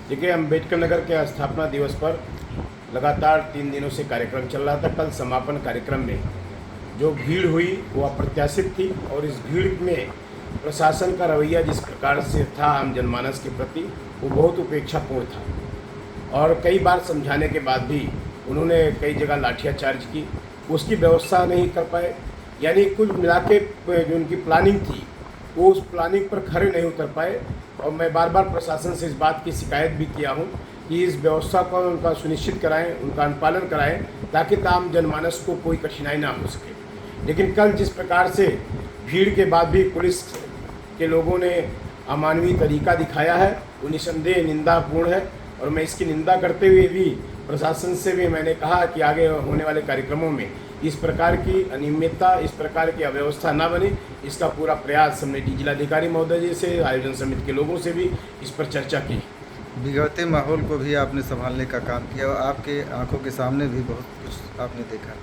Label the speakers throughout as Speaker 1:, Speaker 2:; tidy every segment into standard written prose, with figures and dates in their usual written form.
Speaker 1: देखिए, अम्बेडकर नगर के स्थापना दिवस पर लगातार 3 दिनों से कार्यक्रम चल रहा था। कल समापन कार्यक्रम में जो भीड़ हुई वो अप्रत्याशित थी और इस भीड़ में प्रशासन का रवैया जिस प्रकार से था आम जनमानस के प्रति, वो बहुत उपेक्षापूर्ण था और कई बार समझाने के बाद भी उन्होंने कई जगह लाठियाचार्ज की, उसकी व्यवस्था नहीं कर पाए। यानी कुल मिला के जो उनकी प्लानिंग थी वो उस प्लानिंग पर खरे नहीं उतर पाए और मैं बार बार प्रशासन से इस बात की शिकायत भी किया हूँ कि इस व्यवस्था को उनका सुनिश्चित कराएं, उनका अनुपालन कराएं ताकि आम जनमानस को कोई कठिनाई ना हो सके। लेकिन कल जिस प्रकार से भीड़ के बाद भी पुलिस के लोगों ने अमानवीय तरीका दिखाया है वो निसंदेह निंदापूर्ण है और मैं इसकी निंदा करते हुए भी प्रशासन से भी मैंने कहा कि आगे होने वाले कार्यक्रमों में इस प्रकार की अनियमितता, इस प्रकार की अव्यवस्था ना बने, इसका पूरा प्रयास हमने जिलाधिकारी महोदय जी से, आयोजन समिति के लोगों से भी इस पर चर्चा की।
Speaker 2: बिगड़ते माहौल को भी आपने संभालने का काम किया और आपके आंखों के सामने भी बहुत कुछ आपने देखा।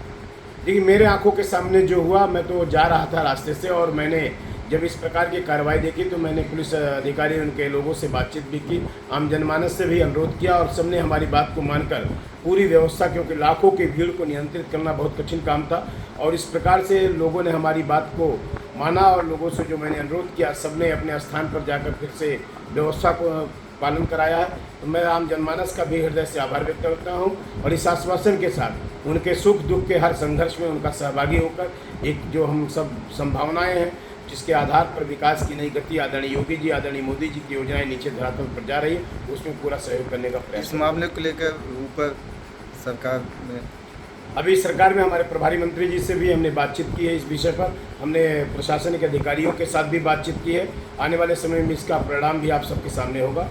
Speaker 1: देखिए, मेरे आंखों के सामने जो हुआ, मैं तो जा रहा था रास्ते से और मैंने जब इस प्रकार की कार्रवाई देखी तो मैंने पुलिस अधिकारी उनके लोगों से बातचीत भी की, आम जनमानस से भी अनुरोध किया और सबने हमारी बात को मानकर पूरी व्यवस्था, क्योंकि लाखों की भीड़ को नियंत्रित करना बहुत कठिन काम था और इस प्रकार से लोगों ने हमारी बात को माना और लोगों से जो मैंने अनुरोध किया सबने अपने स्थान पर जाकर फिर से व्यवस्था को पालन कराया है। तो मैं आम जनमानस का भी हृदय से आभार व्यक्त करता हूँ और इस आश्वासन के साथ उनके सुख दुख के हर संघर्ष में उनका सहभागी होकर एक जो हम सब संभावनाएं हैं जिसके आधार पर विकास की नई गति आदरणीय योगी जी, आदरणीय मोदी जी की योजनाएं नीचे धरातल पर जा रही है, उसमें पूरा सहयोग करने का प्रयास।
Speaker 2: इस मामले को लेकर ऊपर सरकार में
Speaker 1: अभी सरकार में हमारे प्रभारी मंत्री जी से भी हमने बातचीत की है इस विषय पर, हमने प्रशासनिक अधिकारियों के साथ भी बातचीत की है। आने वाले समय में इसका परिणाम भी आप सबके सामने होगा।